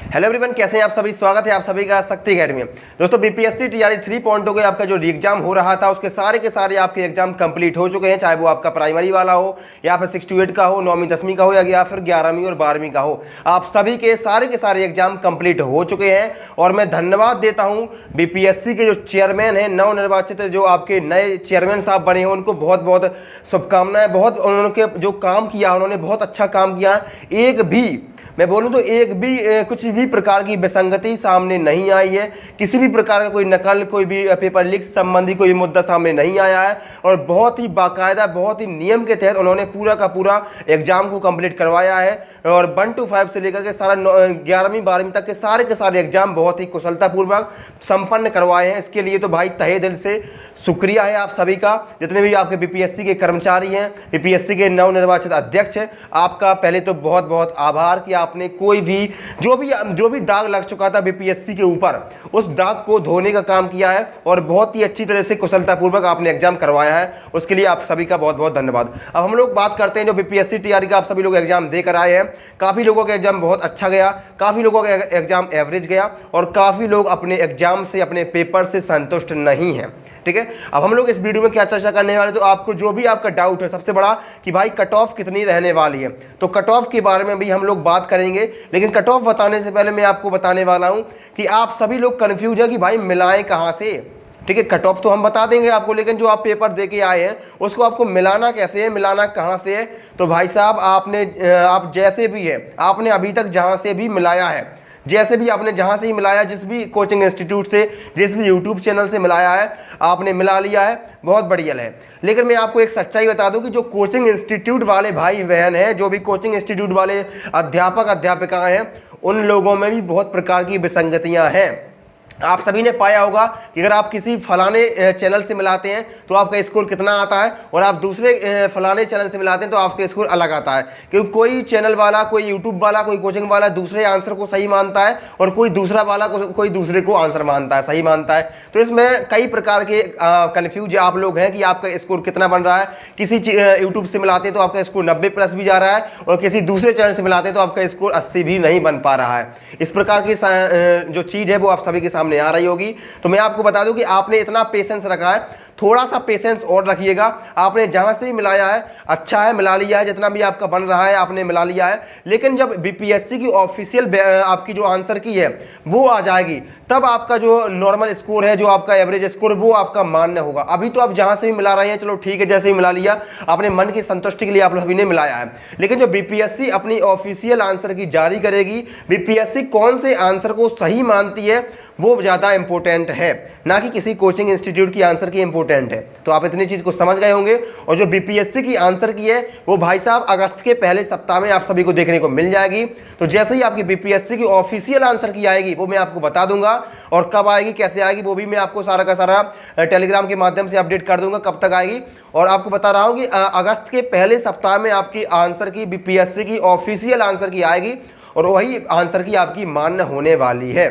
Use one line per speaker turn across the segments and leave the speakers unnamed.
Hello everyone, कैसे हैं आप सभी। स्वागत है आप सभी का शक्ति अकेडमी में। दोस्तों बीपीएससी टीआरई 3.0 के आपका जो एग्जाम हो रहा था उसके सारे आपके एग्जाम कंप्लीट हो चुके हैं, चाहे वो आपका प्राइमरी वाला हो या फिर 6 to 8 का हो, 9वीं 10वीं का हो या फिर 11वीं और 12वीं का हो। आप सभी के सारे एग्जाम कंप्लीट हो चुके हैं और मैं धन्यवाद देता हूँ बीपीएससी के जो चेयरमैन हैं, नवनिर्वाचित जो आपके नए चेयरमैन साहब बने हैं, उनको बहुत बहुत शुभकामनाएं। बहुत उन्होंने जो काम किया उन्होंने बहुत अच्छा काम किया। एक भी मैं बोलूं तो एक भी कुछ भी प्रकार की विसंगति सामने नहीं आई है। किसी भी प्रकार का कोई नकल, कोई भी पेपर लीक संबंधी कोई मुद्दा सामने नहीं आया है और बहुत ही बाकायदा, बहुत ही नियम के तहत उन्होंने पूरा का पूरा एग्जाम को कंप्लीट करवाया है और 1 to 5 से लेकर के सारा 11वीं 12वीं तक के सारे एग्जाम बहुत ही कुशलतापूर्वक संपन्न करवाए हैं। इसके लिए तो भाई तहे दिल से शुक्रिया है आप सभी का, जितने भी आपके बीपीएससी के कर्मचारी हैं, बीपीएससी के नवनिर्वाचित अध्यक्ष हैं। आपका पहले तो बहुत बहुत आभार कि आपने कोई भी जो भी दाग लग चुका था बीपीएससी के ऊपर, उस दाग को धोने का काम किया है और बहुत ही अच्छी तरह से कुशलतापूर्वक आपने एग्जाम करवाया है। उसके लिए आप सभी का बहुत बहुत धन्यवाद। अब हम लोग बात करते हैं जो बीपीएससी टीआरई का आप सभी लोग एग्जाम देकर आए हैं। काफ़ी लोगों का एग्जाम बहुत अच्छा गया, काफ़ी लोगों का एग्जाम एवरेज गया और काफ़ी लोग अपने एग्जाम से, अपने पेपर से संतुष्ट नहीं हैं। ठीक है, अब हम लोग इस वीडियो में क्या चर्चा करने वाले, तो आपको जो भी आपका डाउट है सबसे बड़ा कि भाई कट ऑफ कितनी रहने वाली है, तो कट ऑफ के बारे में भी हम लोग बात करेंगे। लेकिन कट ऑफ बताने से पहले मैं आपको बताने वाला हूं कि आप सभी लोग कंफ्यूज हैं कि भाई मिलाएं कहां से। ठीक है, कट ऑफ तो हम बता देंगे आपको, लेकिन जो आप पेपर दे के आए हैं उसको आपको मिलाना कैसे है, मिलाना कहां से है। तो भाई साहब आप जैसे भी है, आपने अभी तक जहां से भी मिलाया है, जैसे भी आपने जहां से ही मिलाया, जिस भी कोचिंग इंस्टीट्यूट से, जिस भी यूट्यूब चैनल से मिलाया है, आपने मिला लिया है, बहुत बढ़िया है। लेकिन मैं आपको एक सच्चाई बता दूं कि जो कोचिंग इंस्टीट्यूट वाले भाई बहन हैं, जो भी कोचिंग इंस्टीट्यूट वाले अध्यापक अध्यापिकाएं हैं, उन लोगों में भी बहुत प्रकार की विसंगतियां हैं। आप सभी ने पाया होगा कि अगर आप किसी फलाने चैनल से मिलाते हैं तो आपका स्कोर कितना आता है और आप दूसरे फलाने चैनल से मिलाते हैं तो आपका स्कोर अलग आता है। क्योंकि कोई चैनल वाला, कोई यूट्यूब वाला, कोई कोचिंग वाला दूसरे आंसर को सही मानता है और कोई दूसरा वाला कोई दूसरे को आंसर मानता है, सही मानता है। तो इसमें कई प्रकार के कन्फ्यूज आप लोग हैं कि आपका स्कोर कितना बन रहा है। किसी यूट्यूब से मिलाते हैं तो आपका स्कोर 90+ भी जा रहा है और किसी दूसरे चैनल से मिलाते हैं तो आपका स्कोर 80 भी नहीं बन पा रहा है। इस प्रकार की जो चीज़ है वो आप सभी के सामने आ रही होगी। तो मैं आपको बता दूं कि आपने इतना पेशेंस रखा है, थोड़ा सा पेशेंस और रखिएगा। आपने जहां से भी मिलाया है अच्छा है, मिला लिया है, जितना भी आपका बन रहा है आपने मिला लिया है। लेकिन जब बीपीएससी की ऑफिशियल आपकी जो आंसर की है वो आ जाएगी, तब आपका जो नॉर्मल स्कोर है, जो आपका एवरेज स्कोर, वो आपका मान्य होगा। अभी तो आप जहां से भी मिला रहे हैं, चलो ठीक है, जैसे ही मिला लिया, अपने मन की संतुष्टि के लिए आप सभी ने मिलाया है। लेकिन जो बीपीएससी अपनी ऑफिशियल आंसर की जारी करेगी, बीपीएससी कौन से आंसर को सही मानती है वो ज़्यादा इंपॉर्टेंट है, ना कि किसी कोचिंग इंस्टीट्यूट की आंसर की इंपॉर्टेंट है। तो आप इतनी चीज़ को समझ गए होंगे। और जो बीपीएससी की आंसर की है वो भाई साहब अगस्त के पहले सप्ताह में आप सभी को देखने को मिल जाएगी। तो जैसे ही आपकी बीपीएससी की ऑफिशियल आंसर की आएगी वो मैं आपको बता दूंगा, और कब आएगी, कैसे आएगी, वो भी मैं आपको सारा का सारा टेलीग्राम के माध्यम से अपडेट कर दूंगा कब तक आएगी। और आपको बता रहा हूँ कि अगस्त के पहले सप्ताह में आपकी आंसर की, बीपीएससी की ऑफिशियल आंसर की आएगी और वही आंसर की आपकी मान्य होने वाली है।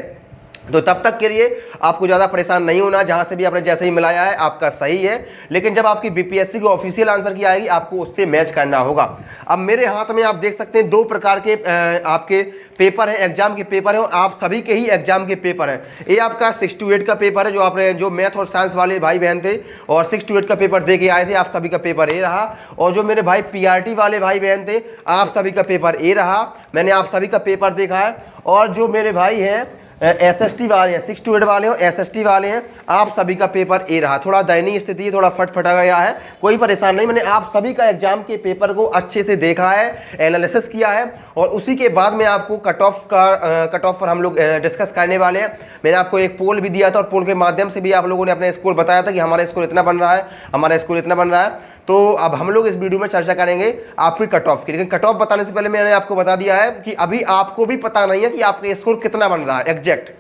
तो तब तक के लिए आपको ज़्यादा परेशान नहीं होना, जहाँ से भी आपने जैसे ही मिलाया है आपका सही है। लेकिन जब आपकी बीपीएससी की ऑफिशियल आंसर की आएगी आपको उससे मैच करना होगा। अब मेरे हाथ में आप देख सकते हैं 2 प्रकार के आपके पेपर हैं, एग्जाम के पेपर हैं और आप सभी के ही एग्जाम के पेपर हैं। ये आपका 6 to 8 का पेपर है, जो आपने जो मैथ और साइंस वाले भाई बहन थे और 6 to 8 का पेपर दे के आए थे, आप सभी का पेपर ए रहा। और जो मेरे भाई पीआरटी वाले भाई बहन थे, आप सभी का पेपर ए रहा। मैंने आप सभी का पेपर देखा है। और जो मेरे भाई हैं एसएसटी वाले हैं, 6 to 8 वाले हो, एसएसटी वाले हैं, आप सभी का पेपर ए रहा। थोड़ा दयनीय स्थिति है, थोड़ा फटफटा गया है, कोई परेशान नहीं। मैंने आप सभी का एग्जाम के पेपर को अच्छे से देखा है, एनालिसिस किया है और उसी के बाद में आपको कट ऑफ पर हम लोग डिस्कस करने वाले हैं। मैंने आपको एक पोल भी दिया था और पोल के माध्यम से भी आप लोगों ने अपना स्कोर बताया था कि हमारा स्कोर इतना बन रहा है, हमारा स्कोर इतना बन रहा है। तो अब हम लोग इस वीडियो में चर्चा करेंगे आपकी कट ऑफ की। लेकिन कट ऑफ बताने से पहले मैंने आपको बता दिया है कि अभी आपको भी पता नहीं है कि आपका स्कोर कितना बन रहा है एग्जैक्ट,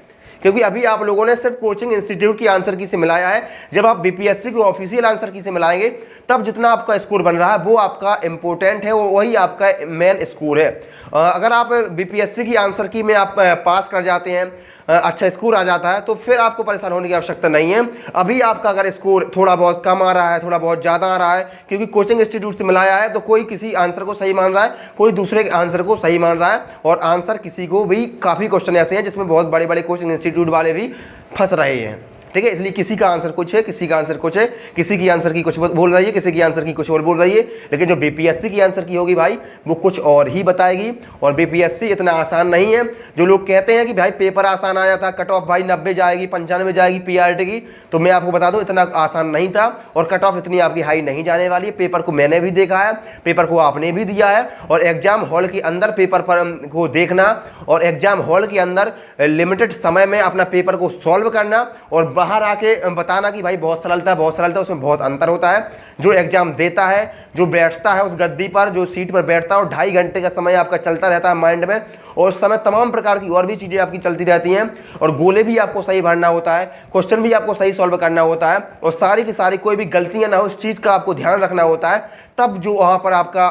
क्योंकि अभी आप लोगों ने सिर्फ कोचिंग इंस्टीट्यूट की आंसर की से मिलाया है। जब आप बीपीएससी की ऑफिशियल आंसर की से मिलाएंगे तब जितना आपका स्कोर बन रहा है वो आपका इंपॉर्टेंट है और वही आपका मेन स्कोर है। अगर आप बीपीएससी की आंसर की में आप पास कर जाते हैं, अच्छा स्कोर आ जाता है, तो फिर आपको परेशान होने की आवश्यकता नहीं है। अभी आपका अगर स्कोर थोड़ा बहुत कम आ रहा है, थोड़ा बहुत ज़्यादा आ रहा है, क्योंकि कोचिंग इंस्टीट्यूट से मिलाया है, तो कोई किसी आंसर को सही मान रहा है, कोई दूसरे के आंसर को सही मान रहा है, और आंसर किसी को भी काफ़ी क्वेश्चन ऐसे हैं जिसमें बहुत बड़े बड़े कोचिंग इंस्टीट्यूट वाले भी फंस रहे हैं। ठीक है, इसलिए किसी का आंसर कुछ है, किसी का आंसर कुछ है, किसी की आंसर की कुछ बोल रही है, किसी की आंसर की कुछ और बोल रही है, लेकिन जो बीपीएससी की आंसर की होगी भाई वो कुछ और ही बताएगी। और बीपीएससी इतना आसान नहीं है। जो लोग कहते हैं कि भाई पेपर आसान आया था, कट ऑफ भाई 90 जाएगी, 95 जाएगी पीआरटी की, तो मैं आपको बता दूं इतना आसान नहीं था और कट ऑफ इतनी आपकी हाई नहीं जाने वाली है। पेपर को मैंने भी देखा है, पेपर को आपने भी दिया है, और एग्जाम हॉल के अंदर पेपर पर को देखना और एग्जाम हॉल के अंदर लिमिटेड समय में अपना पेपर को सॉल्व करना और बाहर आके बताना कि भाई बहुत सरल था, बहुत सरल था, उसमें बहुत अंतर होता है। जो एग्जाम देता है, जो बैठता है उस गद्दी पर, जो सीट पर बैठता है, और 2.5 घंटे का समय आपका चलता रहता है माइंड में, और उस समय तमाम प्रकार की और भी चीज़ें आपकी चलती रहती हैं, और गोले भी आपको सही भरना होता है, क्वेश्चन भी आपको सही सॉल्व करना होता है, और सारी की सारी कोई भी गलतियां ना हो इस चीज़ का आपको ध्यान रखना होता है। तब जो वहाँ पर आपका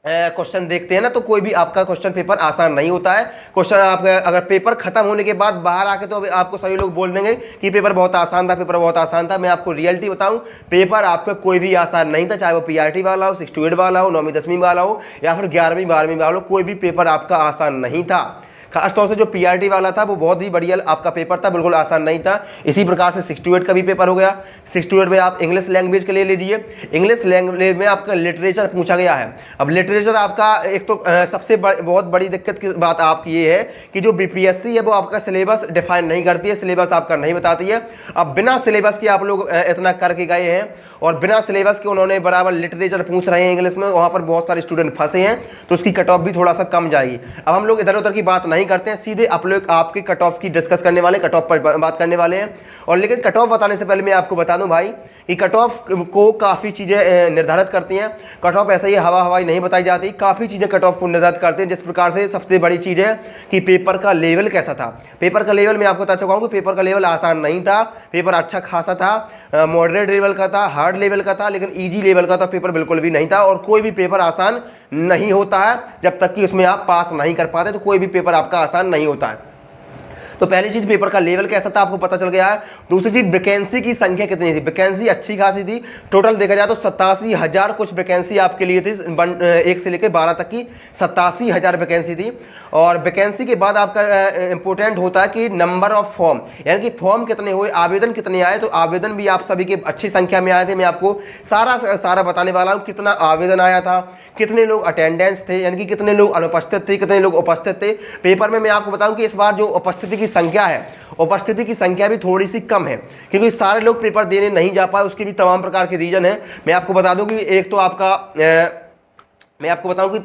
क्वेश्चन देखते हैं ना, तो कोई भी आपका क्वेश्चन पेपर आसान नहीं होता है। क्वेश्चन आपका अगर पेपर खत्म होने के बाद बाहर आके तो आपको सभी लोग बोल देंगे कि पेपर बहुत आसान था, पेपर बहुत आसान था। मैं आपको रियलिटी बताऊं, पेपर आपका कोई भी आसान नहीं था, चाहे वो पीआरटी वाला हो, 6-8 वाला हो, 9वीं 10वीं वाला हो, या फिर 11वीं 12वीं वाला हो, कोई भी पेपर आपका आसान नहीं था। खासतौर से जो पीआरटी वाला था वो बहुत ही बढ़िया आपका पेपर था, बिल्कुल आसान नहीं था। इसी प्रकार से 6-8 का भी पेपर हो गया। 6-8 में आप इंग्लिश लैंग्वेज के लिए लीजिए, इंग्लिश लैंग्वेज में आपका लिटरेचर पूछा गया है। अब लिटरेचर आपका एक तो सबसे बहुत बड़ी दिक्कत की बात आपकी ये है कि जो बीपीएससी है वो आपका सिलेबस डिफाइन नहीं करती है, सिलेबस आपका नहीं बताती है। अब बिना सिलेबस के आप लोग इतना करके गए हैं और बिना सिलेबस के उन्होंने बराबर लिटरेचर पूछ रहे हैं इंग्लिश में, वहाँ पर बहुत सारे स्टूडेंट फंसे हैं, तो उसकी कट ऑफ भी थोड़ा सा कम जाएगी। अब हम लोग इधर उधर की बात नहीं करते हैं, सीधे आप लोग आपके कट ऑफ की डिस्कस करने वाले, कट ऑफ पर बात करने वाले हैं। और लेकिन कट ऑफ बताने से पहले मैं आपको बता दूं भाई कि कट ऑफ को काफ़ी चीज़ें निर्धारित करती हैं। कट ऑफ ऐसा ही हवाई नहीं बताई जाती, काफ़ी चीज़ें कट ऑफ को निर्धारित करते हैं। जिस प्रकार से सबसे बड़ी चीज़ है कि पेपर का लेवल कैसा था। पेपर का लेवल मैं आपको बता चुका हूँ कि पेपर का लेवल आसान नहीं था, पेपर अच्छा खासा था, मॉडरेट लेवल का था, हार्ड लेवल का था, लेकिन ईजी लेवल का तो पेपर बिल्कुल भी नहीं था। और कोई भी पेपर आसान नहीं होता है जब तक कि उसमें आप पास नहीं कर पाते, तो कोई भी पेपर आपका आसान नहीं होता है। तो पहली चीज पेपर का लेवल कैसा था आपको पता चल गया है। दूसरी चीज वैकेंसी की संख्या कितनी थी, वैकेंसी अच्छी खासी थी। टोटल देखा जाए तो 87,000 कुछ वैकेंसी आपके लिए थी, 1 से लेकर 12 तक की 87,000 वैकेंसी थी। और वैकेंसी के बाद आपका इंपॉर्टेंट होता है कि नंबर ऑफ फॉर्म, यानी कि फॉर्म कितने हुए, आवेदन कितने आए। तो आवेदन भी आप सभी के अच्छी संख्या में आए थे। मैं आपको सारा बताने वाला हूँ कितना आवेदन आया था, कितने लोग अटेंडेंस थे, यानी कि कितने लोग अनुपस्थित थे, कितने लोग उपस्थित थे। पेपर में मैं आपको बताऊं कि इस बार जो उपस्थिति की संख्या है, उपस्थिति की संख्या भी थोड़ी सी कम है, क्योंकि सारे लोग पेपर देने नहीं जा पाए। उसके भी तमाम प्रकार के रीजन है। मैं आपको बता दूं कि एक तो आपका मैं आपको बताऊं कि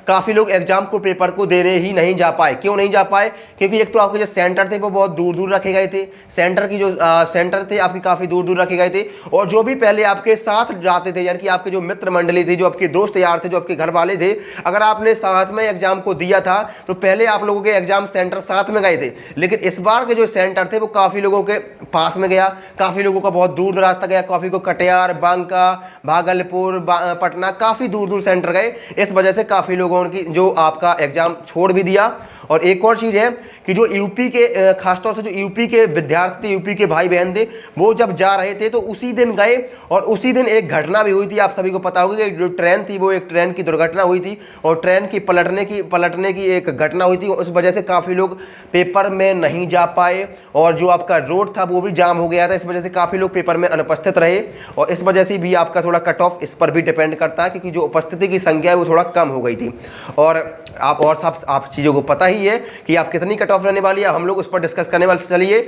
काफ़ी लोग एग्जाम को पेपर को देने ही नहीं जा पाए। क्यों नहीं जा पाए? क्योंकि एक तो आपके जो सेंटर थे वो बहुत दूर दूर रखे गए थे। सेंटर की जो सेंटर थे आपके काफ़ी दूर दूर रखे गए थे। और जो भी पहले आपके साथ जाते थे, यानी कि आपके जो मित्र मंडली थी, जो आपके दोस्त यार थे, जो आपके घर वाले थे, अगर आपने साथ में एग्जाम को दिया था तो पहले आप लोगों के एग्जाम सेंटर साथ में गए थे। लेकिन इस बार के जो सेंटर थे वो काफ़ी लोगों के पास में गया, काफ़ी लोगों का बहुत दूर रास्ता गया, काफ़ी को कटिहार, बांका, भागलपुर, पटना, काफ़ी दूर दूर सेंटर गए। इस वजह से काफ़ी लोगों की जो आपका एग्जाम छोड़ भी दिया। और एक और चीज़ है कि जो यूपी के खासतौर से जो यूपी के विद्यार्थी थे, यूपी के भाई बहन थे, वो जब जा रहे थे तो उसी दिन गए। और उसी दिन एक घटना भी हुई थी, आप सभी को पता होगी कि जो ट्रेन थी वो एक ट्रेन की दुर्घटना हुई थी और ट्रेन की पलटने की एक घटना हुई थी। उस वजह से काफ़ी लोग पेपर में नहीं जा पाए और जो आपका रोड था वो भी जाम हो गया था। इस वजह से काफ़ी लोग पेपर में अनुपस्थित रहे और इस वजह से भी आपका थोड़ा कट ऑफ इस पर भी डिपेंड करता है, क्योंकि जो उपस्थिति की संख्या है वो थोड़ा कम हो गई थी। और सब आप चीज़ों को पता ही है कि आप कितनी कट ऑफ रहने वाली है, हम लोग उस पर डिस्कस करने वाले। चलिए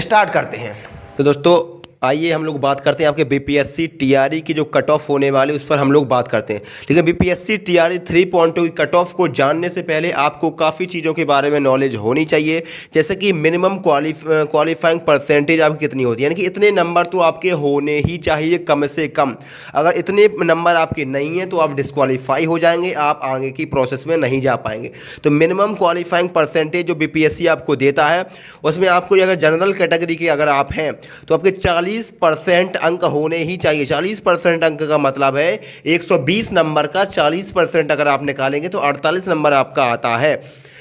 स्टार्ट करते हैं। तो दोस्तों आइए हम लोग बात करते हैं आपके बीपीएससी टीआरई की जो कट ऑफ होने वाली उस पर हम लोग बात करते हैं। ठीक है, बीपीएससी टीआरई 3.2 की कट ऑफ को जानने से पहले आपको काफ़ी चीज़ों के बारे में नॉलेज होनी चाहिए, जैसे कि मिनिमम क्वालिफाइंग परसेंटेज आपकी कितनी होती है, यानी कि इतने नंबर तो आपके होने ही चाहिए कम से कम। अगर इतने नंबर आपके नहीं हैं तो आप डिस्क्वालीफाई हो जाएंगे, आप आगे की प्रोसेस में नहीं जा पाएंगे। तो मिनिमम क्वालिफाइंग परसेंटेज जो बीपीएससी आपको देता है उसमें आपको अगर जनरल कैटेगरी के अगर आप हैं तो आपके 40 40% अंक होने ही चाहिए। 40% अंक का मतलब है 120 नंबर का 40% अगर आप निकालेंगे तो 48 नंबर आपका आता है।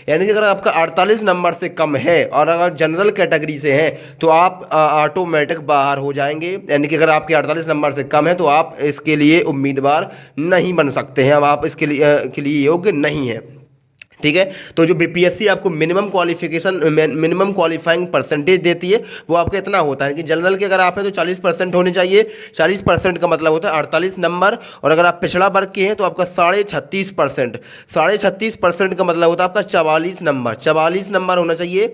यानी कि अगर आपका 48 नंबर से कम है और अगर जनरल कैटेगरी से है तो आप ऑटोमेटिक बाहर हो जाएंगे। यानी कि अगर आपके 48 नंबर से कम है तो आप इसके लिए उम्मीदवार नहीं बन सकते हैं, अब आप इसके लिए योग्य नहीं है। ठीक है, तो जो बीपीएससी आपको मिनिमम क्वालिफाइंग परसेंटेज देती है वो आपका इतना होता है कि जनरल के अगर आप हैं तो 40% होने चाहिए। 40% का मतलब होता है 48 नंबर, और अगर आप पिछड़ा वर्ग के हैं तो आपका 36.5%। 36.5% का मतलब होता है आपका 44 नंबर। 44 नंबर होना चाहिए।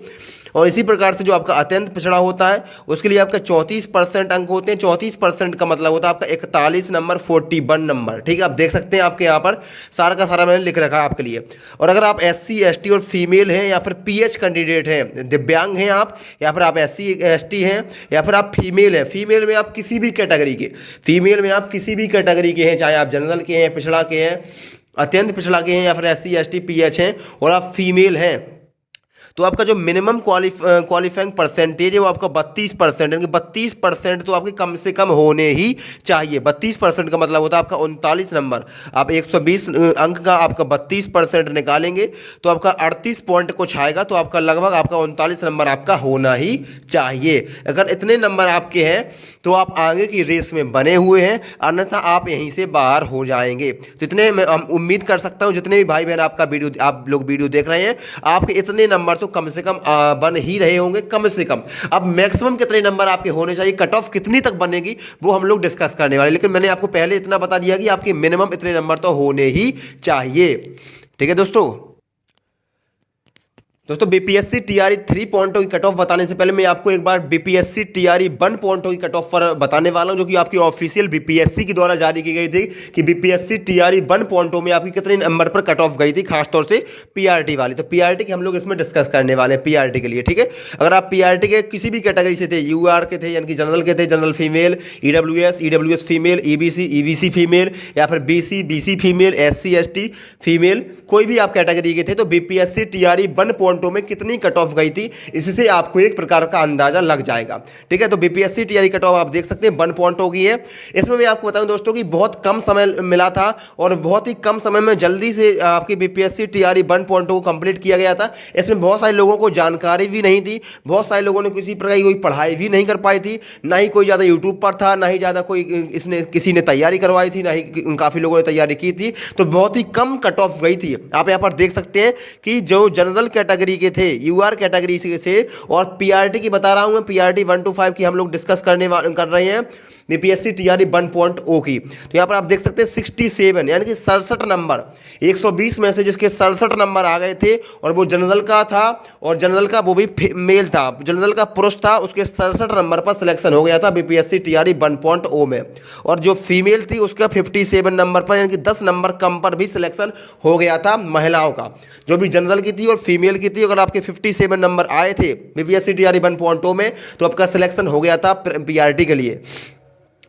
और इसी प्रकार से जो आपका अत्यंत पिछड़ा होता है उसके लिए आपका 34% अंक होते हैं। 34% का मतलब होता है आपका 41 नंबर, 41 नंबर। ठीक है, आप देख सकते हैं आपके यहाँ पर सारा का सारा मैंने लिख रखा है आपके लिए। और अगर आप SC ST और फीमेल हैं या फिर PH कैंडिडेट हैं, दिव्यांग हैं आप, या फिर आप SC ST हैं, या फिर आप फीमेल हैं, फीमेल में आप किसी भी कैटेगरी के, फीमेल में आप किसी भी कैटेगरी के हैं, चाहे आप जनरल के हैं, पिछड़ा के हैं, अत्यंत पिछड़ा के हैं, या फिर SC ST PH हैं और आप फीमेल हैं, तो आपका जो मिनिमम क्वालिफाइंग परसेंटेज है वो आपका 32%। यानी कि 32% तो आपके कम से कम होने ही चाहिए। 32% का मतलब होता है आपका 39 नंबर। आप 120 अंक का आपका 32% निकालेंगे तो आपका 38 पॉइंट कुछ आएगा, तो आपका लगभग आपका 39 नंबर आपका होना ही चाहिए। अगर इतने नंबर आपके हैं तो आप आगे की रेस में बने हुए हैं, अन्यथा आप यहीं से बाहर हो जाएंगे। तो इतने मैं उम्मीद कर सकता हूँ जितने भी भाई बहन आपका वीडियो आप लोग वीडियो देख रहे हैं, आपके इतने नंबर तो कम से कम बन ही रहे होंगे, कम से कम। अब मैक्सिमम कितने नंबर आपके होने चाहिए, कट ऑफ कितनी तक बनेगी, वो हम लोग डिस्कस करने वाले। लेकिन मैंने आपको पहले इतना बता दिया कि आपके मिनिमम इतने नंबर तो होने ही चाहिए। ठीक है दोस्तों, बीपीएससी टीआरई 3.0 की कट ऑफ बताने से पहले मैं आपको एक बार बीपीएससी टीआरई 1.0 की कट ऑफ पर बताने वाला हूं, जो कि आपकी ऑफिशियल बीपीएससी के द्वारा जारी की गई थी कि बीपीएससी टीआरई 1.0 में आपकी कितने नंबर पर कट ऑफ गई थी, खासतौर से पीआरटी वाली। तो पीआरटी की हम लोग इसमें डिस्कस करने वाले हैं पीआरटी के लिए। ठीक है, अगर आप पीआरटी के किसी भी कैटेगरी से थे, यूआर के थे यानी कि जनरल के थे, general female, EWS female, EBC female, या फिर BC female, SC ST female, कोई भी आप कैटेगरी के थे, तो बीपीएससी टीआरई 1.0 में कितनी कट ऑफ गई थी इससे आपको एक प्रकार का अंदाजा लग जाएगा। ठीक है, तो बीपीएससी टीआरई कट ऑफ आप देख सकते हैं 1.0 की है। इसमें मैं आपको बताऊं दोस्तों कि बहुत कम समय मिला था और बहुत ही कम समय में जल्दी से आपकी बीपीएससी टीआरई 1.0 को कंप्लीट किया गया था। इसमें बहुत सारे लोगों को जानकारी भी नहीं थी, बहुत सारे लोगों ने किसी प्रकार की कोई पढ़ाई भी नहीं कर पाई थी, ना ही कोई ज़्यादा यूट्यूब पर था, ना ही ज़्यादा कोई किसी ने तैयारी करवाई थी, ना ही काफ़ी लोगों ने तैयारी की थी। तो बहुत ही कम कट ऑफ गई थी। आप यहाँ पर देख सकते हैं कि जो जनरल कैटेगरी के थे, यूआर कैटेगरी से, और पीआरटी की बता रहा हूं मैं, पीआरटी 1 to 5 की हम लोग डिस्कस कर रहे हैं बीपीएससी टीआरई 1.0 की। तो यहाँ पर आप देख सकते हैं 67 यानी कि 67 नंबर, 120 में से जिसके 67 नंबर आ गए थे, और वो जनरल का था, और जनरल का वो भी मेल था, जनरल का पुरुष था, उसके 67 नंबर पर सिलेक्शन हो गया था बीपीएससी टीआरई 1.0 में। और जो फीमेल थी उसका 57 नंबर पर यानी कि 10 नंबर कम पर भी सिलेक्शन हो गया था महिलाओं का, जो भी जनरल की थी और फीमेल की थी। अगर आपके 57 नंबर आए थे बीपीएससी टीआरई 1.0 में तो आपका सिलेक्शन हो गया था पीआरटी के लिए।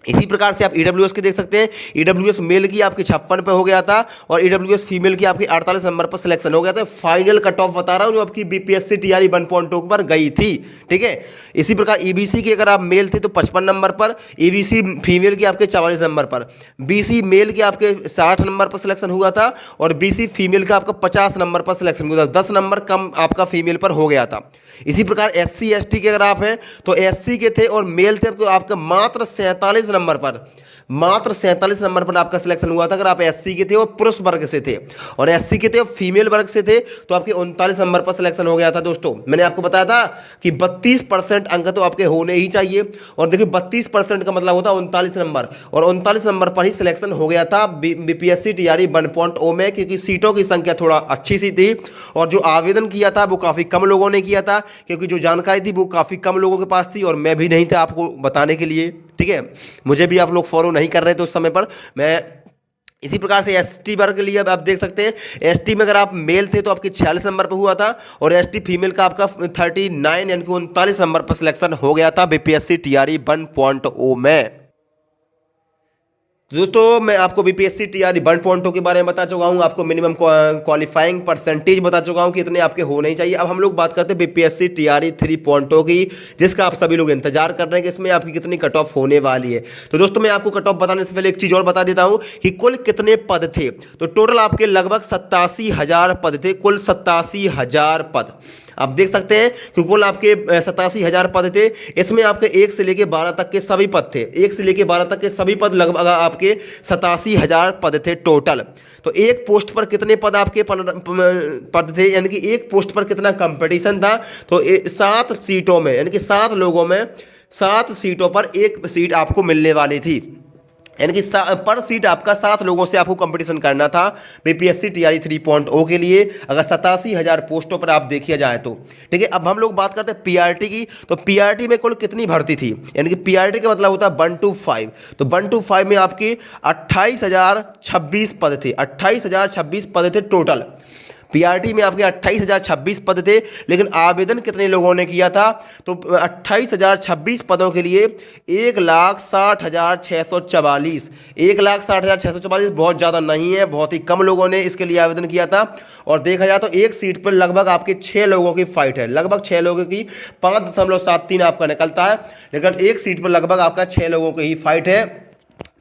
इसी प्रकार से आप ईडब्ल्यूएस के देख सकते हैं, ईडब्ल्यूएस मेल की आपकी 56 पे हो गया था और ईडब्ल्यूएस फीमेल की आपकी 48 नंबर पर सिलेक्शन हो गया था। फाइनल कट ऑफ बता रहा हूं जो आपकी बीपीएससी टीआरई 1.0 पर गई थी। ठीक है, इसी प्रकार ईबीसी की अगर आप मेल थे तो 55 नंबर पर, ईबीसी फीमेल की आपके 44 नंबर पर, बीसी मेल के आपके 60 नंबर पर सिलेक्शन हुआ था और बीसी फीमेल का आपका 50 नंबर पर सिलेक्शन हुआ था, 10 नंबर कम आपका फीमेल पर हो गया था। इसी प्रकार SC ST के अगर आप हैं तो SC के थे और मेल थे तो आपका मात्र 47 नंबर पर, मात्र 47 नंबर पर आपका सिलेक्शन हुआ था अगर आप SC के थे और पुरुष वर्ग से थे, और SC के थे और फीमेल वर्ग से थे तो आपके 39 नंबर पर सिलेक्शन हो गया था। दोस्तों मैंने आपको बताया था कि 32% अंक तो आपके होने ही चाहिए, और देखिए 32% का मतलब होता है 39 नंबर, और 39 नंबर पर ही सिलेक्शन हो गया था बीपीएससी टीआरई 1.0 में, क्योंकि सीटों की संख्या थोड़ा अच्छी सी थी और जो आवेदन किया था वो काफ़ी कम लोगों ने किया था, क्योंकि जो जानकारी थी वो काफ़ी कम लोगों के पास थी और मैं भी नहीं था आपको बताने के लिए। ठीक है, मुझे भी आप लोग फॉलो नहीं कर रहे थे उस समय पर। मैं इसी प्रकार से ST वर्ग के लिए आप देख सकते हैं, ST में अगर आप मेल थे तो आपके 46 नंबर पर हुआ था और ST फीमेल का आपका 39 यानी कि 39 नंबर पर सिलेक्शन हो गया था बीपीएससी टीआरई 1.0 में। तो दोस्तों मैं आपको बीपीएससी टीआरई 1.2 के बारे में बता चुका हूँ, आपको मिनिमम क्वालिफाइंग परसेंटेज बता चुका हूँ कि इतने आपके होने ही चाहिए। अब हम लोग बात करते हैं बीपीएससी टीआरई 3.0 की, जिसका आप सभी लोग इंतजार कर रहे हैं कि इसमें आपकी कितनी कट ऑफ होने वाली है। तो दोस्तों मैं आपको कट ऑफ बताने से पहले एक चीज़ और बता देता हूँ कि कुल कितने पद थे। तो टोटल आपके लगभग 87,000 पद थे, कुल 87,000 पद आप देख सकते हैं कि कुल आपके 87,000 पद थे। इसमें आपके 1 से लेकर 12 तक के सभी पद थे, 1 से लेकर 12 तक के सभी पद लगभग आपके 87,000 पद थे टोटल। तो एक पोस्ट पर कितने पद आपके पद थे, यानी कि एक पोस्ट पर कितना कंपटीशन था। तो 7 सीटों में, यानी कि 7 लोगों में 7 सीटों पर एक सीट आपको मिलने वाली थी, यानी कि पर सीट आपका 7 लोगों से आपको कंपटीशन करना था बीपीएससी टीआरई 3.0 के लिए, अगर 87,000 पोस्टों पर आप देखिए जाए तो। ठीक है, अब हम लोग बात करते हैं पीआरटी की। तो पीआरटी में कुल कितनी भर्ती थी, यानी कि पीआरटी का मतलब होता है 1 to 5। तो 1 to 5 में आपकी 28,026 पद थे, 28,026 पद थे टोटल। पीआरटी में आपके 28,026 पद थे, लेकिन आवेदन कितने लोगों ने किया था। तो 28,026 पदों के लिए 1,60,644, 1,60,644 बहुत ज़्यादा नहीं है, बहुत ही कम लोगों ने इसके लिए आवेदन किया था। और देखा जाए तो एक सीट पर लगभग आपके 6 लोगों की फाइट है, लगभग 6 लोगों की 5.73 आपका निकलता है, लेकिन एक सीट पर लगभग आपका 6 लोगों की ही फाइट है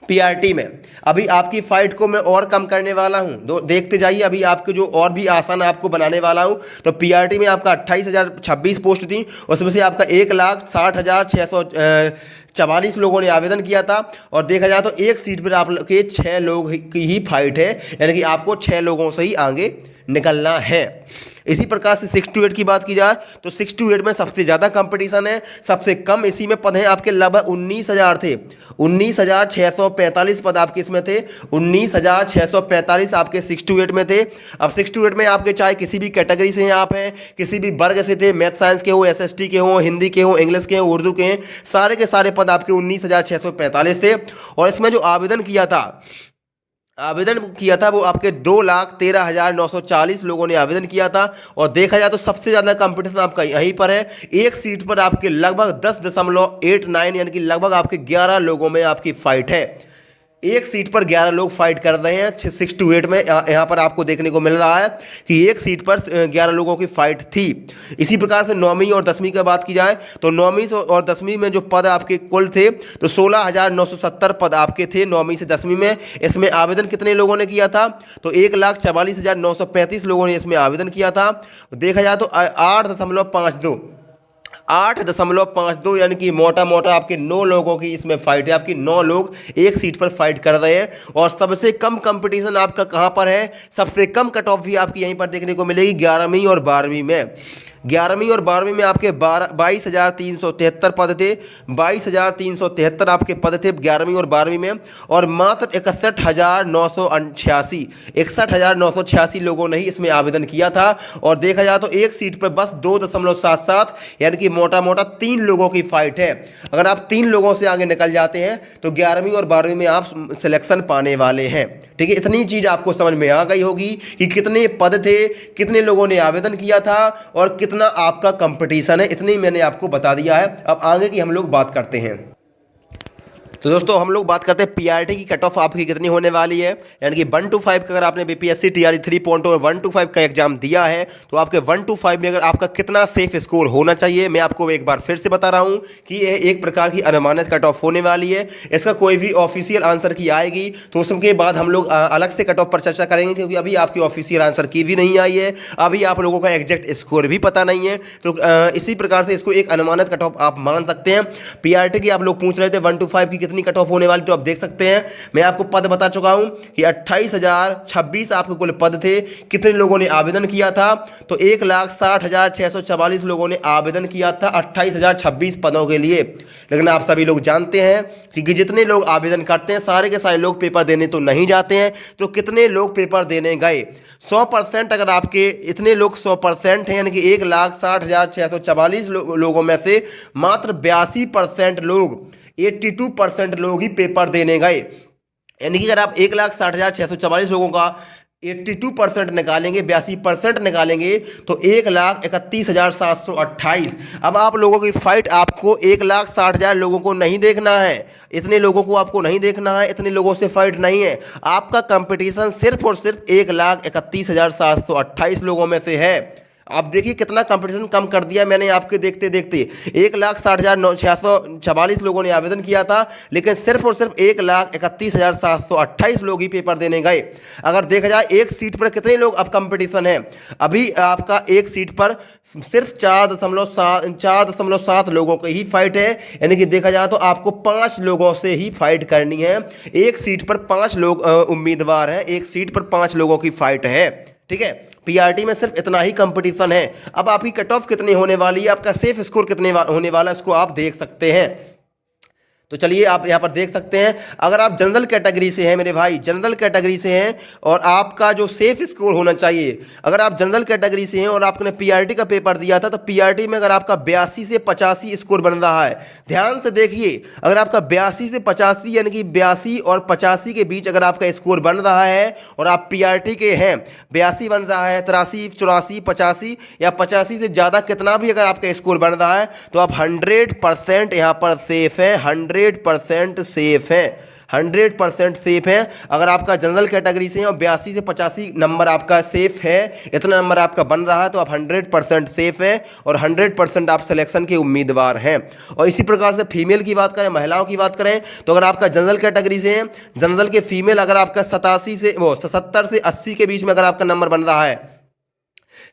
पीआरटी में। अभी आपकी फाइट को मैं और कम करने वाला हूं, देखते जाइए, अभी आपके जो और भी आसान आपको बनाने वाला हूं। तो पीआरटी में आपका 28,026 पोस्ट थी, उसमें से आपका 1,60,644 लोगों ने आवेदन किया था। और देखा जाए तो एक सीट पर आपके 6 लोग की ही फाइट है, यानी कि आपको 6 लोगों से ही आगे निकलना है। इसी प्रकार से 6 to 8 की बात की जाए तो 6 to 8 में सबसे ज़्यादा कंपटीशन है, सबसे कम इसी में पद हैं आपके लगभग 19,000 थे, 19,645 पद आपके इसमें थे, 19,645 आपके 6 to 8 में थे। अब 6 to 8 में आपके चाहे किसी भी कैटेगरी से हैं आप हैं, किसी भी वर्ग से थे, मैथ साइंस के हो, एसएसटी के हो, हिंदी के हो, इंग्लिश के हो, उर्दू के हैं, सारे के सारे पद आपके 19,645 थे। और इसमें जो आवेदन किया था वो आपके 2,13,940 लोगों ने आवेदन किया था। और देखा जाए तो सबसे ज़्यादा कंपटीशन आपका यहीं पर है, एक सीट पर आपके लगभग 10.89 यानी कि लगभग आपके 11 लोगों में आपकी फाइट है। एक सीट पर 11 लोग फाइट कर रहे हैं 6 to 8 में। यहाँ पर आपको देखने को मिल रहा है कि एक सीट पर 11 लोगों की फाइट थी। इसी प्रकार से 9वीं और 10वीं की बात की जाए तो 9वीं और 10वीं में जो पद आपके कुल थे तो 16,970 पद आपके थे 9वीं से 10वीं में। इसमें आवेदन कितने लोगों ने किया था, तो 1,44,935 लोगों ने इसमें आवेदन किया था। देखा जाए तो 8.52 यानी कि मोटा मोटा आपके 9 लोगों की इसमें फाइट है, आपकी 9 लोग एक सीट पर फाइट कर रहे हैं। और सबसे कम कंपटीशन आपका कहां पर है, सबसे कम कट ऑफ भी आपकी यहीं पर देखने को मिलेगी 11वीं और 12वीं में। 11वीं और 12वीं में आपके 22,373 पद थे, 22,373 आपके पद थे 11वीं और 12वीं में। और मात्र 61,986 लोगों ने ही इसमें आवेदन किया था। और देखा जाए तो एक सीट पर बस 2.77 यानी कि मोटा मोटा 3 लोगों की फाइट है। अगर आप 3 लोगों से आगे निकल जाते हैं तो 11वीं और 12वीं में आप सिलेक्शन पाने वाले हैं। ठीक है, इतनी चीज़ आपको समझ में आ गई होगी कि कितने पद थे, कितने लोगों ने आवेदन किया था और कितना आपका कंपटीशन है, इतनी मैंने आपको बता दिया है। अब आगे की हम लोग बात करते हैं। तो दोस्तों हम लोग बात करते हैं पीआरटी की कट ऑफ आपकी कितनी होने वाली है, यानी कि 1 to 5 का अगर आपने बीपीएससी टीआरई 3.0 1 to 5 का एग्जाम दिया है तो आपके 1 to 5 में अगर आपका कितना सेफ स्कोर होना चाहिए, मैं आपको एक बार फिर से बता रहा हूं कि यह एक प्रकार की अनुमानित कट ऑफ होने वाली है। इसका कोई भी ऑफिशियल आंसर की आएगी तो उसके बाद हम लोग अलग से कट ऑफ पर चर्चा करेंगे, क्योंकि अभी आपकी ऑफिशियल आंसर की भी नहीं आई है, अभी आप लोगों का एग्जैक्ट स्कोर भी पता नहीं है। तो इसी प्रकार से इसको एक अनुमानित कट ऑफ आप मान सकते हैं। पीआरटी की आप लोग पूछ रहे थे 1 to 5 की कितनी कट ऑफ होने वाली, तो आप देख सकते हैं मैं आपको पद बता चुका हूं कि 28,026 आपके कुल पद थे। कितने लोगों ने आवेदन किया था, तो 1,60,644 लोगों ने आवेदन किया था 28,026 पदों के लिए। लेकिन आप सभी लोग जानते हैं कि जितने लोग आवेदन करते हैं सारे के सारे लोग पेपर देने तो नहीं जाते हैं, तो कितने लोग पेपर देने गए 100%। अगर आपके इतने लोग 100% हैं, यानी कि 1,60,644 लोगों में से मात्र 82% लोग 82% लोग ही पेपर देने गए। यानी कि अगर आप 1,60,644 लोगों का 82% निकालेंगे, 82% निकालेंगे तो 1,31,728। अब आप लोगों की फाइट आपको 1,60,000 लोगों को नहीं देखना है, इतने लोगों को आपको नहीं देखना है, इतने लोगों से फाइट नहीं है। आपका कंपटीशन सिर्फ और सिर्फ 1,31,728 लोगों में से है। आप देखिए कितना कंपटीशन कम कर दिया मैंने आपके देखते देखते। 1,60,644 लोगों ने आवेदन किया था, लेकिन सिर्फ और सिर्फ 1,31,728 लोग ही पेपर देने गए। अगर देखा जाए एक सीट पर कितने लोग अब कंपटीशन है, अभी आपका एक सीट पर सिर्फ 4.7 लोगों की ही फाइट है। यानी कि देखा जाए तो आपको 5 लोगों से ही फाइट करनी है। एक सीट पर 5 लोग उम्मीदवार हैं, एक सीट पर 5 लोगों की फाइट है। ठीक है, पीआरटी में सिर्फ इतना ही कंपटीशन है। अब आपकी कट ऑफ कितनी होने वाली है, आपका सेफ स्कोर कितने होने वाला है, इसको आप देख सकते हैं। तो चलिए आप यहाँ पर देख सकते हैं, अगर आप जनरल कैटेगरी से हैं मेरे भाई, जनरल कैटेगरी से हैं और आपका जो सेफ स्कोर होना चाहिए, अगर आप जनरल कैटेगरी से हैं और आपने पीआरटी का पेपर दिया था, तो पीआरटी में अगर आपका 82 से 85 स्कोर बन रहा है, ध्यान से देखिए, अगर आपका 82 से 85 यानी कि 82 और 85 के बीच अगर आपका स्कोर बन रहा है और आप पीआरटी के हैं, 82 बन रहा है, 83, 84, 85 या 85 से ज़्यादा कितना भी अगर आपका स्कोर बन रहा है, तो आप 100% यहाँ पर सेफ है, 100% सेफ है, 100% सेफ है। अगर आपका जनरल कैटेगरी से है और 82 से 85 नंबर आपका सेफ है, इतना नंबर आपका बन रहा है, तो आप 100% सेफ है और 100% आप सिलेक्शन के उम्मीदवार हैं। और इसी प्रकार से फीमेल की बात करें, महिलाओं की बात करें, तो अगर आपका जनरल कैटेगरी से है, जनरल के फीमेल अगर आपका 70 से 80 के बीच में अगर आपका नंबर बन रहा है,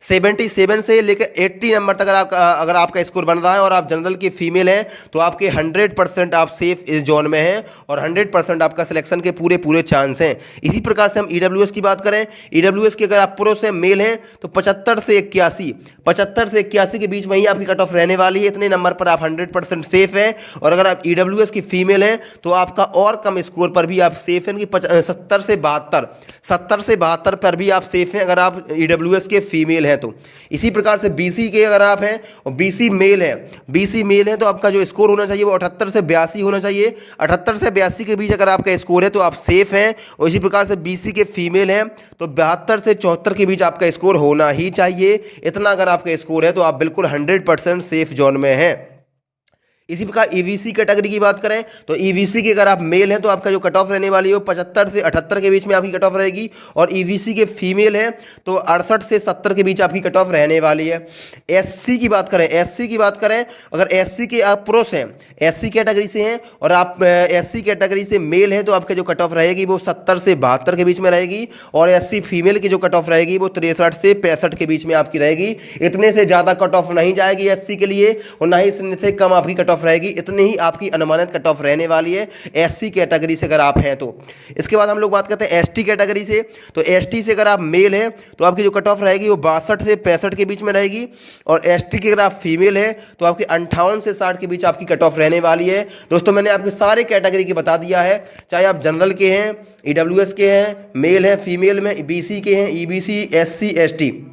77 से लेकर 80 नंबर तक अगर आपका स्कोर बन रहा है और आप जनरल के फीमेल हैं, तो आपके 100% आप सेफ इस जोन में हैं और 100% आपका सिलेक्शन के पूरे चांस हैं। इसी प्रकार से हम ईडब्ल्यूएस की बात करें, ईडब्ल्यूएस की अगर आप पुरुष हैं, मेल हैं, तो 75 से 81 के बीच में ही आपकी कट ऑफ रहने वाली है। इतने नंबर पर आप 100% सेफ हैं। और अगर आप ईडब्ल्यूएस की फीमेल हैं, तो आपका और कम स्कोर पर भी आप सेफ हैं कि 70 से 72 पर भी आप सेफ हैं अगर आप ईडब्ल्यूएस के फीमेल हैं तो। इसी प्रकार से बीसी के अगर आप हैं और बीसी मेल है, तो आपका जो स्कोर होना चाहिए वो 78 से 82 होना चाहिए। 78 से 82 के बीच अगर आपका स्कोर है तो आप सेफ हैं। और इसी प्रकार से बीसी के फीमेल हैं तो 72 से 74 के बीच आपका स्कोर होना ही चाहिए। इतना अगर आपका स्कोर है तो आप बिल्कुल 100% सेफ जोन में हैं। इसी प्रकार ईवीसी कैटेगरी की बात करें तो ईवीसी के अगर आप मेल हैं तो आपका जो कट ऑफ रहने वाली है वो 75 से 78 के बीच में आपकी कट ऑफ रहेगी। और ईवीसी के फीमेल हैं तो 68 से 70 के बीच आपकी कट ऑफ रहने वाली है। एससी की बात करें, अगर एससी के आप पुरुष हैं, एससी कैटेगरी से हैं और आप एससी कैटेगरी से मेल हैं, तो आपका जो कट ऑफ रहेगी वो 70 से 72 के बीच में रहेगी। और एससी फीमेल की जो कट ऑफ रहेगी वो 63 से 65 के बीच में आपकी रहेगी। इतने से ज़्यादा कट ऑफ नहीं जाएगी एससी के लिए और ना ही इससे कम आपकी कट ऑफ रहेगी। इतनी ही आपकी अनुमानित कट ऑफ रहने वाली है एससी कैटेगरी से अगर आप हैं तो। इसके बाद हम लोग बात करते हैं एसटी कैटेगरी से, तो एसटी से अगर आप मेल हैं तो आपकी जो कट ऑफ रहेगी वो 62 से 65 के बीच में रहेगी। और एसटी की अगर आप फीमेल है तो आपकी 58 से 60 के बीच आपकी कट ऑफ रहने वाली है। दोस्तों मैंने आपके सारे कैटेगरी की बता दिया है, चाहे आप जनरल के हैं, ईडब्ल्यूएस के हैं, मेल हैं, फीमेल में बीसी के हैं, ईबीसी, एससी, एसटी।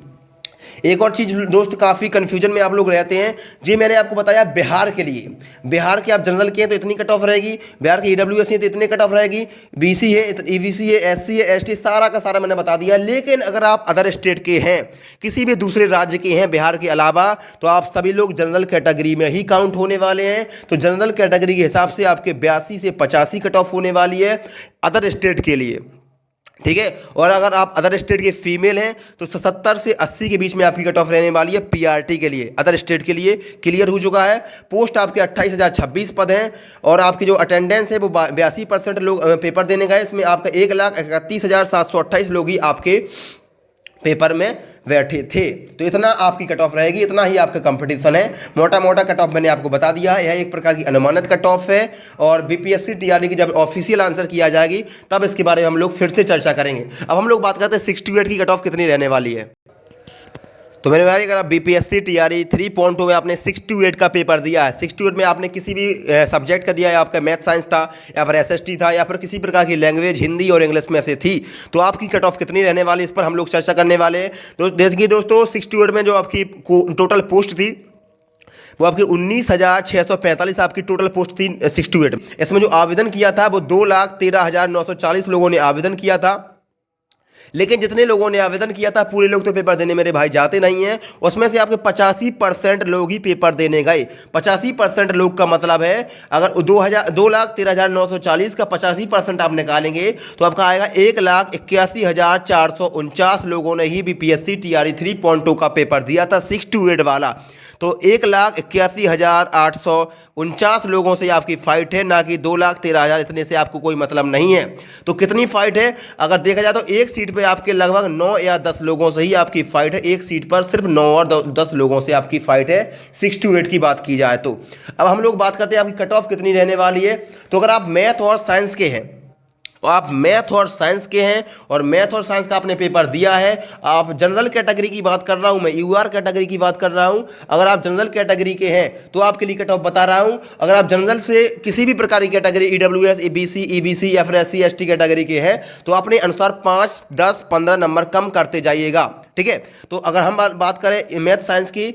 एक और चीज़ दोस्त, काफ़ी कन्फ्यूजन में आप लोग रहते हैं जी, मैंने आपको बताया बिहार के लिए, बिहार के आप जनरल के हैं तो इतनी कट ऑफ रहेगी, बिहार के ईडब्ल्यूएस है तो इतनी कट ऑफ रहेगी, बीसी है, ईवीसी है, एससी है, एसटी, सारा का सारा मैंने बता दिया। लेकिन अगर आप अदर स्टेट के हैं, किसी भी दूसरे राज्य के हैं बिहार के अलावा, तो आप सभी लोग जनरल कैटेगरी में ही काउंट होने वाले हैं। तो जनरल कैटेगरी के हिसाब से आपके 82 से 85 कट ऑफ होने वाली है अदर स्टेट के लिए, ठीक है। और अगर आप अदर स्टेट के फीमेल हैं तो 70 से 80 के बीच में आपकी कट ऑफ रहने वाली है पीआरटी के लिए, अदर स्टेट के लिए क्लियर हो चुका है। पोस्ट आपके 28,026 पद हैं और आपकी जो अटेंडेंस है वो 82% लोग पेपर देने गए। इसमें आपका 1,31,728 लोग ही आपके पेपर में बैठे थे। तो इतना आपकी कट ऑफ रहेगी, इतना ही आपका कंपटीशन है। मोटा मोटा कट ऑफ मैंने आपको बता दिया है, यह एक प्रकार की अनुमानित कट ऑफ है। और बीपीएससी टीआरई की जब ऑफिशियल आंसर किया जाएगी तब इसके बारे में हम लोग फिर से चर्चा करेंगे। अब हम लोग बात करते हैं 68 की कट ऑफ कितनी रहने वाली है। तो मेरे भाई अगर आप बीपीएससी टीआरई 3.2 में आपने 68 का पेपर दिया है, 68 में आपने किसी भी सब्जेक्ट का दिया है, आपका मैथ साइंस था या फिर एसएसटी था या फिर किसी प्रकार की लैंग्वेज हिंदी और इंग्लिश में से थी, तो आपकी कट ऑफ कितनी रहने वाली, इस पर हम लोग चर्चा करने वाले हैं। तो देखिए दोस्तों, 68 में जो आपकी टोटल पोस्ट थी वो आपकी 19,645 आपकी टोटल पोस्ट थी 68। इसमें जो आवेदन किया था वो 2,13,940 लोगों ने आवेदन किया था। लेकिन जितने लोगों ने आवेदन किया था पूरे लोग तो पेपर देने मेरे भाई जाते नहीं हैं। उसमें से आपके 85% लोग ही पेपर देने गए। 85% लोग का मतलब है अगर 2,13,940 का 85% आप निकालेंगे तो आपका आएगा 1,81,449 लोगों ने ही बीपीएससी टीआरई 3.2 का पेपर दिया था 6 to 8 वाला। तो 1,81,849 लोगों से आपकी फाइट है, ना कि 2,13,000 इतने से आपको कोई मतलब नहीं है। तो कितनी फाइट है अगर देखा जाए तो एक सीट पे आपके लगभग 9 या 10 लोगों से ही आपकी फाइट है। एक सीट पर सिर्फ 9 और 10 लोगों से आपकी फाइट है 6 to 8 की बात की जाए तो। अब हम लोग बात करते हैं आपकी कट ऑफ कितनी रहने वाली है। तो अगर आप मैथ और साइंस के हैं, तो आप मैथ और साइंस के हैं और मैथ और साइंस का आपने पेपर दिया है, आप जनरल कैटेगरी की बात कर रहा हूं मैं, यूआर कैटेगरी की बात कर रहा हूं। अगर आप जनरल कैटेगरी के हैं तो आपके लिए कट ऑफ बता रहा हूं। अगर आप जनरल से किसी भी प्रकार की कैटेगरी ईडब्ल्यूएस, ईबीसी, ईबीसी या फिर एससी एसटी कैटेगरी के हैं तो अपने अनुसार 5, 10, 15 नंबर कम करते जाइएगा, ठीक है। तो अगर हम बात करें मैथ साइंस की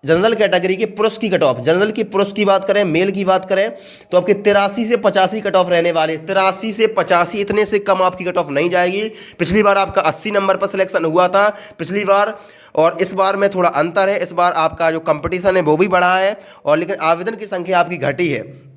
जनरल कैटेगरी के पुरुष की कट ऑफ, जनरल की पुरुष की बात करें, मेल की बात करें तो आपके 83 से 85 कट ऑफ रहने वाले। 83 से 85 इतने से कम आपकी कट ऑफ नहीं जाएगी। पिछली बार आपका 80 नंबर पर सिलेक्शन हुआ था पिछली बार, और इस बार में थोड़ा अंतर है। इस बार आपका जो कंपटीशन है वो भी बढ़ा है और लेकिन आवेदन की संख्या आपकी घटी है,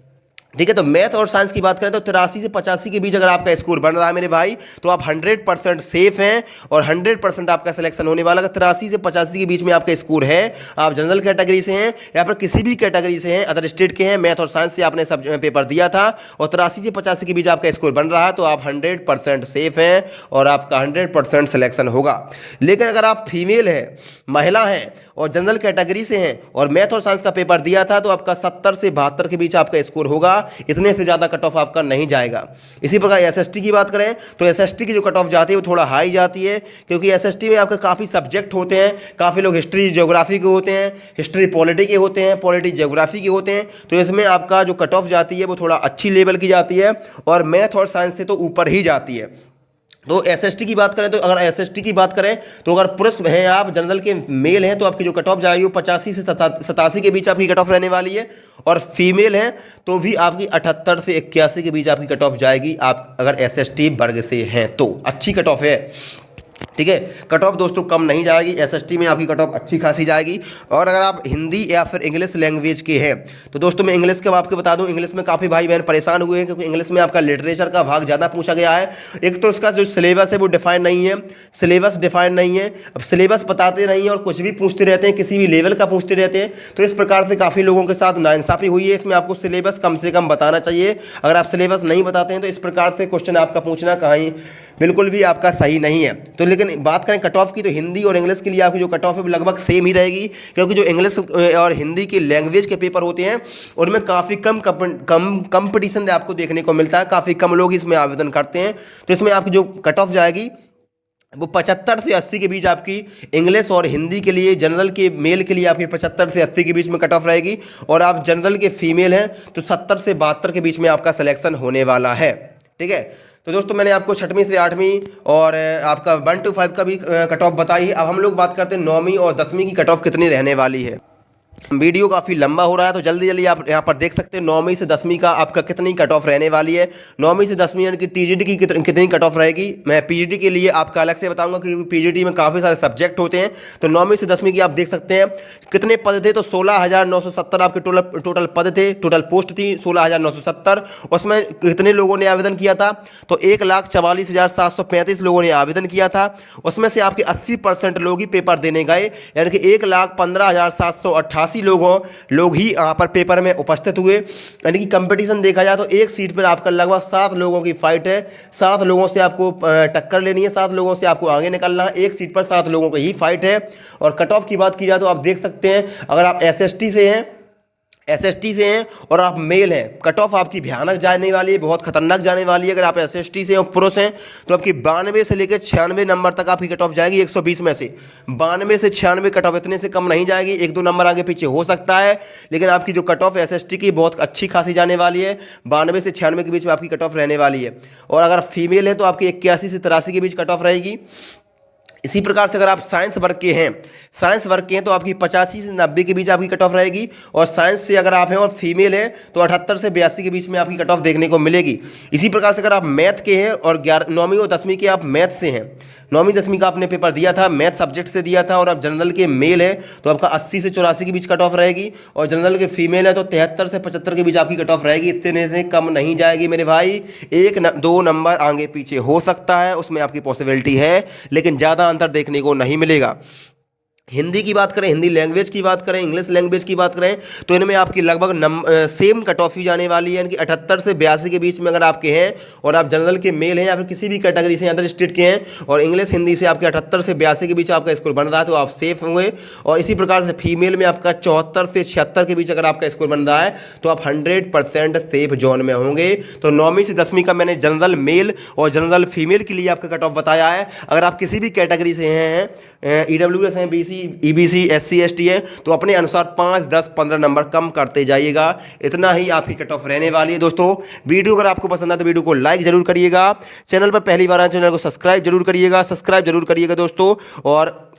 ठीक है। तो मैथ और साइंस की बात करें तो 83 से 85 के बीच अगर आपका स्कोर बन रहा है मेरे भाई तो आप 100% सेफ हैं और 100% आपका सिलेक्शन होने वाला। अगर 83 से 85 के बीच में आपका स्कोर है, आप जनरल कैटेगरी से हैं या फिर किसी भी कैटेगरी से हैं, अदर स्टेट के हैं, मैथ और साइंस से आपने सब पेपर दिया था और 83 से 85 के बीच आपका स्कोर बन रहा है तो आप 100% सेफ हैं और आपका 100% सिलेक्शन होगा। लेकिन अगर आप फीमेल हैं, महिला हैं और जनरल कैटेगरी से हैं और मैथ और साइंस का पेपर दिया था तो आपका 70 से 72 के बीच आपका स्कोर होगा। इतने से ज़्यादा कट ऑफ आपका नहीं जाएगा। इसी प्रकार एसएसटी की बात करें तो एसएसटी की जो कट ऑफ जाती है वो थोड़ा हाई जाती है, क्योंकि एसएसटी में आपके काफ़ी सब्जेक्ट होते हैं। काफ़ी लोग हिस्ट्री ज्योग्राफी के होते हैं, हिस्ट्री पॉलिटी के होते हैं, पॉलिटी ज्योग्राफी के होते हैं। तो इसमें आपका जो कट ऑफ जाती है वो थोड़ा अच्छी लेवल की जाती है और मैथ और साइंस से तो ऊपर ही जाती है। तो एसएसटी की बात करें तो अगर एसएसटी की बात करें तो अगर पुरुष हैं आप, जनरल के मेल हैं, तो आपकी जो कट ऑफ जाएगी वो 85 से 87 के बीच आपकी कट ऑफ रहने वाली है और फीमेल हैं तो भी आपकी 78 से 81 के बीच आपकी कट ऑफ जाएगी, आप अगर एसएसटी वर्ग से हैं तो। अच्छी कट ऑफ है, ठीक है। कट ऑफ दोस्तों कम नहीं जाएगी, एसएसटी में आपकी कट ऑफ अच्छी खासी जाएगी। और अगर आप हिंदी या फिर इंग्लिश लैंग्वेज के हैं तो दोस्तों मैं इंग्लिश का आपको बता दूं, इंग्लिश में काफ़ी भाई बहन परेशान हुए हैं क्योंकि इंग्लिश में आपका लिटरेचर का भाग ज़्यादा पूछा गया है। एक तो इसका जो सिलेबस है वो डिफाइन नहीं है, सिलेबस डिफाइन नहीं है। अब सिलेबस बताते नहीं है और कुछ भी पूछते रहते हैं, किसी भी लेवल का पूछते रहते हैं। तो इस प्रकार से काफ़ी लोगों के साथ नाइंसाफ़ी हुई है। इसमें आपको सिलेबस कम से कम बताना चाहिए। अगर आप सिलेबस नहीं बताते हैं तो इस प्रकार से क्वेश्चन आपका पूछना कहीं बिल्कुल भी आपका सही नहीं है। तो लेकिन बात करें कट ऑफ की तो हिंदी और इंग्लिश के लिए आपकी जो कट ऑफ है वो लगभग सेम ही रहेगी, क्योंकि जो इंग्लिश और हिंदी की लैंग्वेज के पेपर होते हैं उनमें काफ़ी कम कंपटीशन आपको देखने को मिलता है, काफ़ी कम लोग इसमें आवेदन करते हैं। तो इसमें आपकी जो कट ऑफ जाएगी वो 75 से 80 के बीच आपकी इंग्लिश और हिंदी के लिए, जनरल के मेल के लिए आपकी 75 से 80 के बीच में कट ऑफ रहेगी और आप जनरल के फीमेल हैं तो 70 से 72 के बीच में आपका सिलेक्शन होने वाला है, ठीक है। तो दोस्तों मैंने आपको 6वीं से 8वीं और आपका 1 to 5 का भी कट ऑफ बताई है। अब हम लोग बात करते हैं 9वीं और 10वीं की कट ऑफ कितनी रहने वाली है। वीडियो काफ़ी लंबा हो रहा है तो जल्दी जल्दी आप यहाँ पर देख सकते हैं 9वीं से 10वीं का आपका कितनी कट ऑफ रहने वाली है। 9वीं से 10वीं यानी कि टीजीटी की कितनी कट ऑफ रहेगी, मैं पीजीटी के लिए आपका अलग से बताऊंगा क्योंकि पीजीटी में काफ़ी सारे सब्जेक्ट होते हैं। तो 9वीं से 10वीं की आप देख सकते हैं कितने पद थे, तो 16,970 आपके टोटल पद थे, टोटल पोस्ट थी 16,970। उसमें कितने लोगों ने आवेदन किया था, तो 1,44,735 लोगों ने आवेदन किया था। उसमें से आपके 80% लोग ही पेपर देने गए, यानी कि 1,15,788 लोग ही यहाँ पर पेपर में उपस्थित हुए। यानी कि कंपटीशन देखा जाए तो एक सीट पर आपका लगभग 7 लोगों की फाइट है, 7 लोगों से आपको टक्कर लेनी है, 7 लोगों से आपको आगे निकलना है। एक सीट पर 7 लोगों की ही फाइट है। और कट ऑफ की बात की जाए तो आप देख सकते हैं अगर आप एसएसटी से हैं और आप मेल हैं, कट ऑफ आपकी भयानक जाने वाली है, बहुत खतरनाक जाने वाली है। अगर आप एसएसटी से और पुरुष हैं तो आपकी 92 से लेकर 96 नंबर तक आपकी कट ऑफ जाएगी। 120 में से 92 से 96 कट ऑफ, इतने से कम नहीं जाएगी। 1-2 नंबर आगे पीछे हो सकता है, लेकिन आपकी जो कट ऑफ एसएसटी की बहुत अच्छी खासी जाने वाली है। 92 से 96 के बीच में आपकी कट ऑफ रहने वाली है। और अगर फीमेल है तो आपकी 81 से 83 के बीच कट ऑफ रहेगी। इसी प्रकार से अगर आप साइंस वर्ग के हैं तो आपकी 85 से 90 के बीच आपकी कट ऑफ रहेगी। और साइंस से अगर आप हैं और फीमेल हैं तो 78 से 82 के बीच में आपकी कट ऑफ देखने को मिलेगी। इसी प्रकार से अगर आप मैथ के हैं और 9वीं और 10वीं के आप मैथ से हैं, 9वीं 10वीं का आपने पेपर दिया था, मैथ सब्जेक्ट से दिया था और आप जनरल के मेल है तो आपका 80 से 84 के बीच कट ऑफ रहेगी। और जनरल के फीमेल है तो 73 से 75 के बीच आपकी कट ऑफ रहेगी। इससे से कम नहीं जाएगी मेरे भाई, 1-2 नंबर आगे पीछे हो सकता है, उसमें आपकी पॉसिबिलिटी है, लेकिन ज़्यादा अंतर देखने को नहीं मिलेगा। हिंदी की बात करें, हिंदी लैंग्वेज की बात करें, इंग्लिश लैंग्वेज की बात करें तो इनमें आपकी लगभग सेम कट ऑफ ही जाने वाली है, यानी कि 78 से 82 के बीच में अगर आपके हैं और आप जनरल के मेल हैं या फिर किसी भी कैटेगरी से अदर स्टेट के हैं और इंग्लिश हिंदी से आपके 78 से 82 के बीच आपका स्कोर बन रहा है तो आप सेफ होंगे। और इसी प्रकार से फीमेल में आपका 74 से 76 के बीच अगर आपका स्कोर बन रहा है तो आप 100% सेफ जोन में होंगे। तो 9वीं से 10वीं का मैंने जनरल मेल और जनरल फीमेल के लिए आपका कट ऑफ बताया है। अगर आप किसी भी कैटेगरी से हैं, EWS हैं, BC EBC SC ST है तो अपने अनुसार 5, 10, 15 नंबर कम करते जाइएगा। इतना ही आपकी कट ऑफ रहने वाली है। दोस्तों वीडियो अगर आपको पसंद आए तो वीडियो को लाइक जरूर करिएगा, चैनल पर पहली बार आए चैनल को सब्सक्राइब जरूर करिएगा दोस्तों। और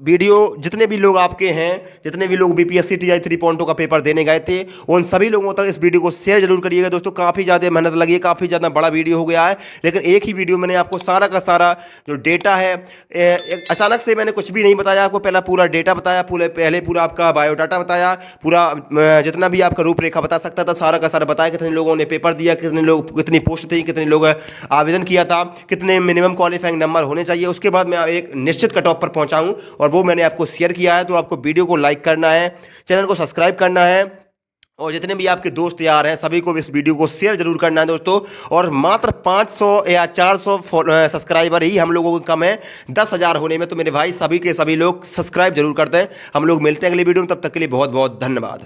वीडियो जितने भी लोग आपके हैं, जितने भी लोग BPSC TI 3.0 का पेपर देने गए थे उन सभी लोगों तक इस वीडियो को शेयर जरूर करिएगा दोस्तों। काफ़ी ज़्यादा मेहनत लगी है, काफ़ी ज़्यादा बड़ा वीडियो हो गया है, लेकिन एक ही वीडियो मैंने आपको सारा का सारा जो डेटा है, अचानक से मैंने कुछ भी नहीं बताया आपको, पहला पूरा डेटा बताया, पहले पूरा आपका बायोडाटा बताया, पूरा जितना भी आपका रूपरेखा बता सकता था सारा का सारा बताया। कितने लोगों ने पेपर दिया, कितनी पोस्ट थी, कितने लोग आवेदन किया था, कितने मिनिमम क्वालिफाइंग नंबर होने चाहिए। उसके बाद मैं एक निश्चित कट ऑफ पर पहुँचाऊँ और वो मैंने आपको शेयर किया है। तो आपको वीडियो को लाइक करना है, चैनल को सब्सक्राइब करना है और जितने भी आपके दोस्त यार हैं सभी को इस वीडियो को शेयर जरूर करना है दोस्तों। और मात्र 500 या 400 सब्सक्राइबर ही हम लोगों को कम है 10,000 होने में। तो मेरे भाई सभी के सभी लोग सब्सक्राइब जरूर करते हैं। हम लोग मिलते हैं अगली वीडियो में, तब तक के लिए बहुत बहुत धन्यवाद।